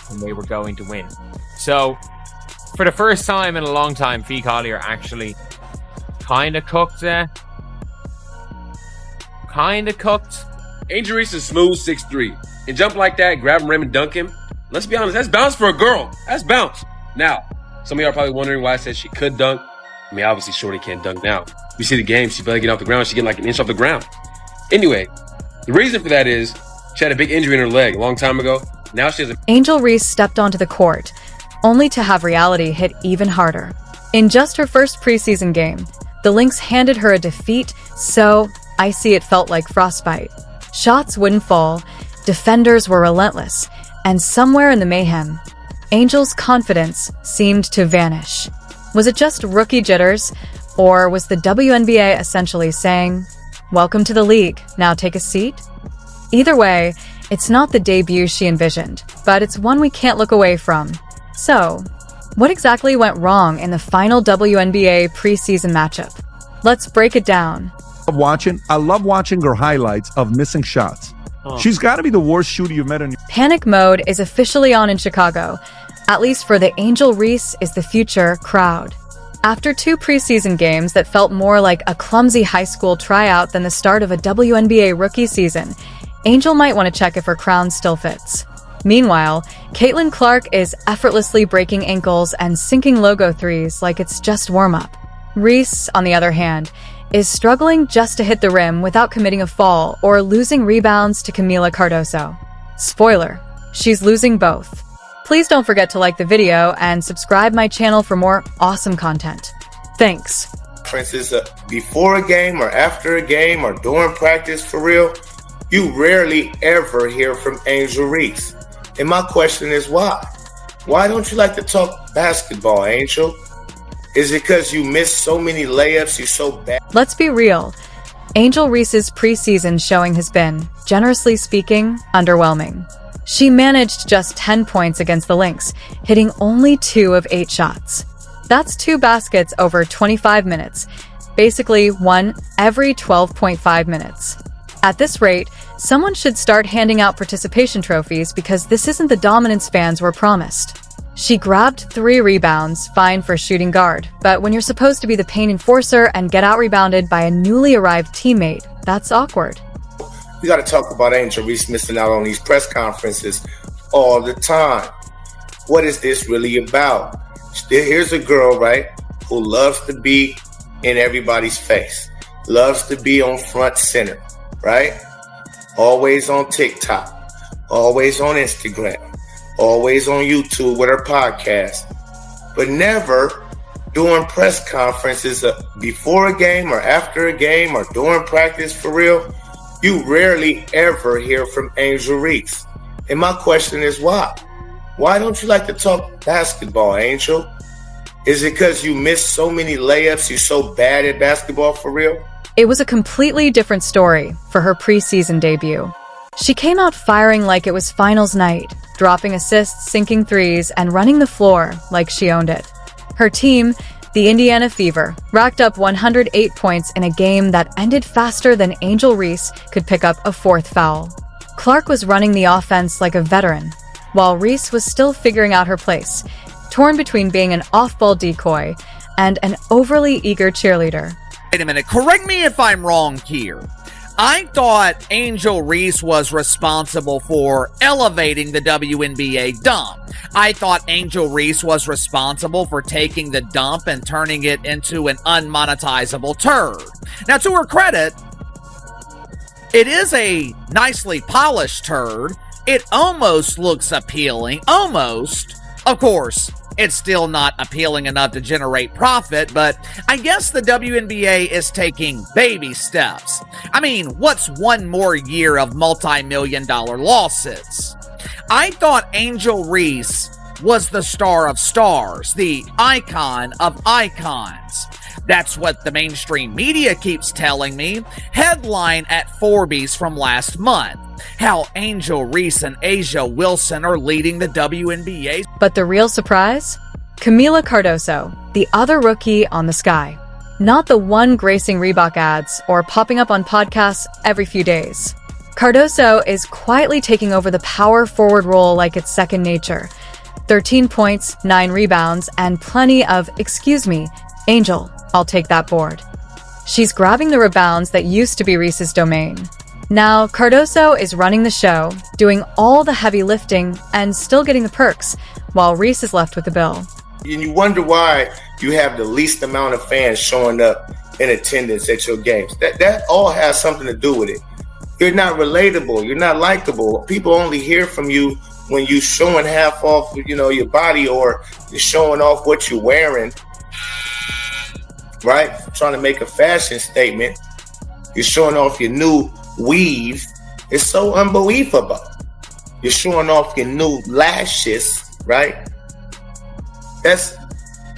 and they were going to win. So, for the first time in a long time, Fee Collier actually kind of cooked. Angel Reese is smooth 6'3". And jump like that, grab him, rim, and dunk him. Let's be honest, that's bounce for a girl. That's bounce. Now, some of y'all are probably wondering why I said she could dunk. I mean, obviously, Shorty can't dunk now. You see the game, she barely get off the ground. She's getting like an inch off the ground. Anyway, the reason for that is she had a big injury in her leg a long time ago. Now she has a... Angel Reese stepped onto the court, only to have reality hit even harder. In just her first preseason game, the Lynx handed her a defeat so icy it felt like frostbite. Shots wouldn't fall, defenders were relentless, and somewhere in the mayhem, Angel's confidence seemed to vanish. Was it just rookie jitters, or was the WNBA essentially saying, "Welcome to the league, now take a seat"? Either way, it's not the debut she envisioned, but it's one we can't look away from. So, what exactly went wrong in the final WNBA preseason matchup? Let's break it down. I love watching her highlights of missing shots. She's got to be the worst shooter you've met in your... Panic mode is officially on in Chicago, at least for the Angel Reese is the future crowd. After 2 preseason games that felt more like a clumsy high school tryout than the start of a WNBA rookie season, Angel might want to check if her crown still fits. Meanwhile, Caitlin Clark is effortlessly breaking ankles and sinking logo threes like it's just warm-up. Reese, on the other hand, is struggling just to hit the rim without committing a fall or losing rebounds to Camila Cardoso. Spoiler, she's losing both. Please don't forget to like the video and subscribe my channel for more awesome content. Thanks. For instance, before a game or after a game or during practice for real, you rarely ever hear from Angel Reese. And my question is why? Why don't you like to talk basketball, Angel? Is it because you missed so many layups, you're so bad? Let's be real. Angel Reese's preseason showing has been, generously speaking, underwhelming. She managed just 10 points against the Lynx, hitting only 2 of 8 shots. That's 2 baskets over 25 minutes, basically 1 every 12.5 minutes. At this rate, someone should start handing out participation trophies because this isn't the dominance fans were promised. She grabbed 3 rebounds, fine for shooting guard, but when you're supposed to be the paint enforcer and get out-rebounded by a newly arrived teammate, that's awkward. We got to talk about Angel Reese missing out on these press conferences all the time. What is this really about? Here's a girl, right, who loves to be in everybody's face, loves to be on front center, right? Always on TikTok, always on Instagram, always on YouTube with her podcast, but never during press conferences before a game or after a game or during practice for real. You rarely ever hear from Angel Reese. And my question is why? Why don't you like to talk basketball, Angel? Is it because you missed so many layups, you're so bad at basketball for real? It was a completely different story for her preseason debut. She came out firing like it was finals night, dropping assists, sinking threes, and running the floor like she owned it. Her team, the Indiana Fever, racked up 108 points in a game that ended faster than Angel Reese could pick up a 4th foul. Clark was running the offense like a veteran, while Reese was still figuring out her place, torn between being an off-ball decoy and an overly eager cheerleader. Wait a minute, correct me if I'm wrong here. I thought Angel Reese was responsible for elevating the WNBA dump. I thought Angel Reese was responsible for taking the dump and turning it into an unmonetizable turd. Now, to her credit, it is a nicely polished turd. It almost looks appealing. Almost. Of course, it's still not appealing enough to generate profit, but I guess the WNBA is taking baby steps. I mean, what's one more year of multi-million-dollar lawsuits? I thought Angel Reese was the star of stars, the icon of icons. That's what the mainstream media keeps telling me. Headline at Forbes from last month. How Angel Reese and Asia Wilson are leading the WNBA. But the real surprise? Camila Cardoso, the other rookie on the sky. Not the one gracing Reebok ads or popping up on podcasts every few days. Cardoso is quietly taking over the power forward role like it's second nature. 13 points, 9 rebounds, and plenty of, excuse me, Angel, I'll take that board. She's grabbing the rebounds that used to be Reese's domain. Now, Cardoso is running the show, doing all the heavy lifting and still getting the perks, while Reese is left with the bill. And you wonder why you have the least amount of fans showing up in attendance at your games. That all has something to do with it. You're not relatable. You're not likable. People only hear from you when you showing half off, your body, or you're showing off what you're wearing, right? Trying to make a fashion statement. You're showing off your new weave. It's so unbelievable. You're showing off your new lashes, right?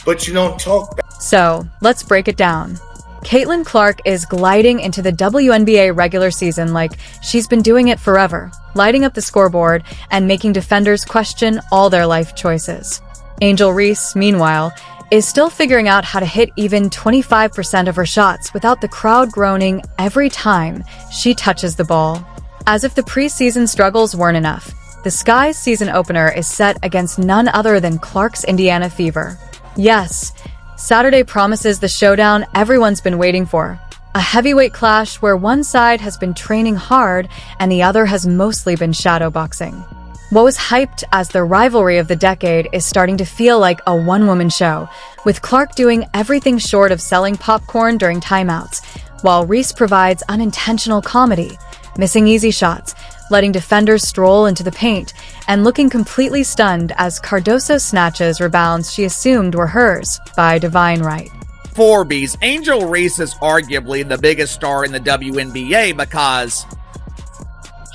But you don't talk back. So, let's break it down. Caitlin Clark is gliding into the WNBA regular season like she's been doing it forever, lighting up the scoreboard and making defenders question all their life choices. Angel Reese, meanwhile, is still figuring out how to hit even 25% of her shots without the crowd groaning every time she touches the ball. As if the preseason struggles weren't enough, the Sky's season opener is set against none other than Clark's Indiana Fever. Yes, Saturday promises the showdown everyone's been waiting for. A heavyweight clash where one side has been training hard and the other has mostly been shadowboxing. What was hyped as the rivalry of the decade is starting to feel like a one-woman show, with Clark doing everything short of selling popcorn during timeouts, while Reese provides unintentional comedy, missing easy shots, letting defenders stroll into the paint, and looking completely stunned as Cardoso snatches rebounds she assumed were hers by divine right. Forbies, Angel Reese is arguably the biggest star in the WNBA because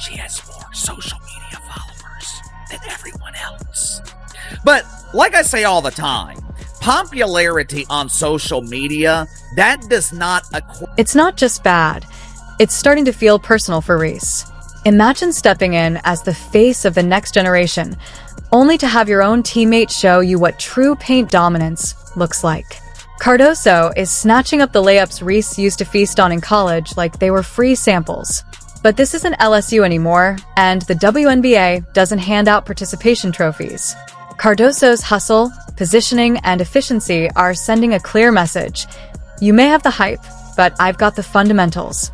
she has more social media followers than everyone else. But like I say all the time, popularity on social media, that does not It's not just bad, it's starting to feel personal for Reese. Imagine stepping in as the face of the next generation, only to have your own teammates show you what true paint dominance looks like. Cardoso is snatching up the layups Reese used to feast on in college like they were free samples. But this isn't LSU anymore, and the WNBA doesn't hand out participation trophies. Cardoso's hustle, positioning, and efficiency are sending a clear message. You may have the hype, but I've got the fundamentals.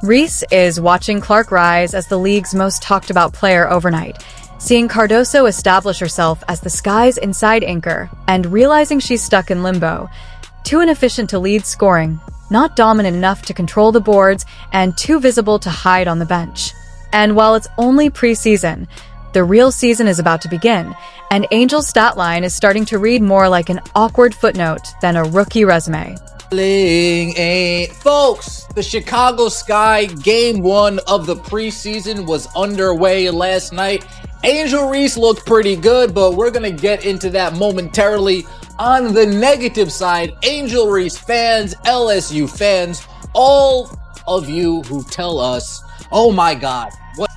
Reese is watching Clark rise as the league's most talked about player overnight, seeing Cardoso establish herself as the Sky's inside anchor and realizing she's stuck in limbo, too inefficient to lead scoring, not dominant enough to control the boards, and too visible to hide on the bench. And while it's only preseason, the real season is about to begin, and Angel's stat line is starting to read more like an awkward footnote than a rookie resume. Folks, the Chicago Sky Game 1 of the preseason was underway last night. Angel Reese looked pretty good, but we're going to get into that momentarily. On the negative side, Angel Reese fans, LSU fans, all of you who tell us, oh my God.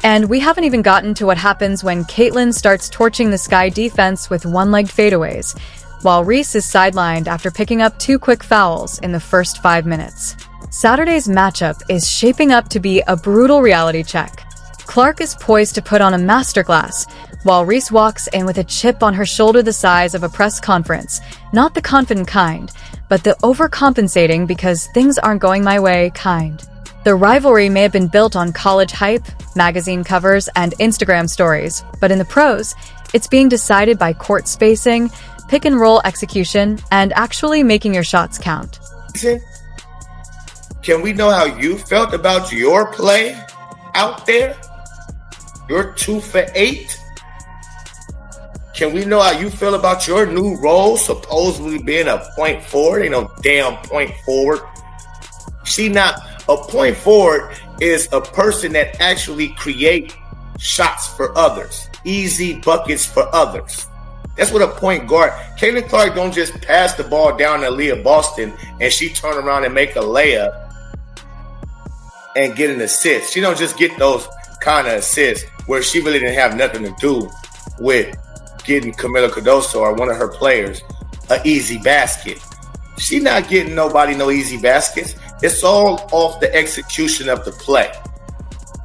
And we haven't even gotten to what happens when Caitlin starts torching the Sky defense with one-legged fadeaways, while Reese is sidelined after picking up 2 quick fouls in the first 5 minutes. Saturday's matchup is shaping up to be a brutal reality check. Clark is poised to put on a masterclass, while Reese walks in with a chip on her shoulder the size of a press conference, not the confident kind, but the overcompensating because things aren't going my way kind. The rivalry may have been built on college hype, magazine covers, and Instagram stories, but in the pros, it's being decided by court spacing, pick and roll execution, and actually making your shots count. Can we know how you felt about your play out there? You're 2 for 8. Can we know how you feel about your new role, supposedly being a point forward? Ain't no damn point forward. A point forward is a person that actually create shots for others, easy buckets for others. That's what a point guard. Caitlin Clark don't just pass the ball down to Leah Boston and she turn around and make a layup and get an assist. She don't just get those kind of assists where she really didn't have nothing to do with getting Camila Cardoso or one of her players an easy basket. She not getting nobody no easy baskets. It's all off the execution of the play.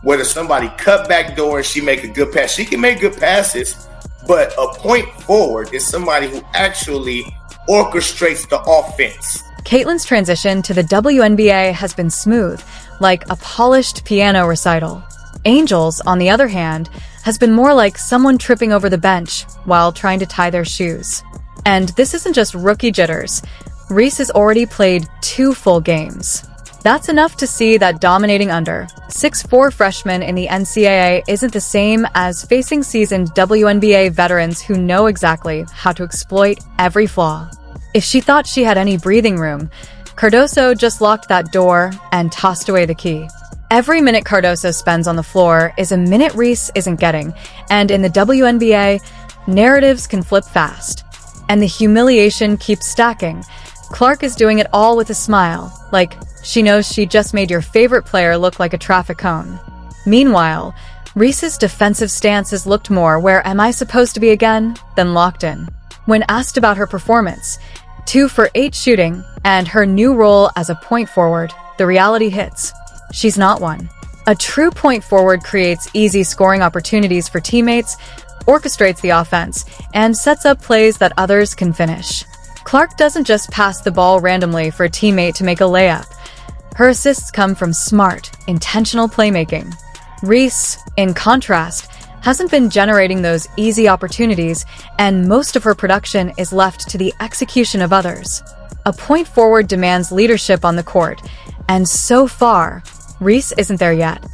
whether somebody cut back door and she make a good pass. She can make good passes, but a point forward is somebody who actually orchestrates the offense. Caitlin's transition to the WNBA has been smooth, like a polished piano recital. Angel's, on the other hand, has been more like someone tripping over the bench while trying to tie their shoes. And this isn't just rookie jitters. Reese has already played 2 full games. That's enough to see that dominating under 6'4" freshmen in the NCAA isn't the same as facing seasoned WNBA veterans who know exactly how to exploit every flaw. If she thought she had any breathing room, Cardoso just locked that door and tossed away the key. Every minute Cardoso spends on the floor is a minute Reese isn't getting, and in the WNBA, narratives can flip fast. And the humiliation keeps stacking. Clark is doing it all with a smile, like she knows she just made your favorite player look like a traffic cone. Meanwhile, Reese's defensive stance has looked more where am I supposed to be again than locked in. When asked about her performance, 2 for 8 shooting, and her new role as a point forward, the reality hits. She's not one. A true point forward creates easy scoring opportunities for teammates, orchestrates the offense, and sets up plays that others can finish. Clark doesn't just pass the ball randomly for a teammate to make a layup. Her assists come from smart, intentional playmaking. Reese, in contrast, hasn't been generating those easy opportunities, and most of her production is left to the execution of others. A point forward demands leadership on the court, and so far, Reese isn't there yet.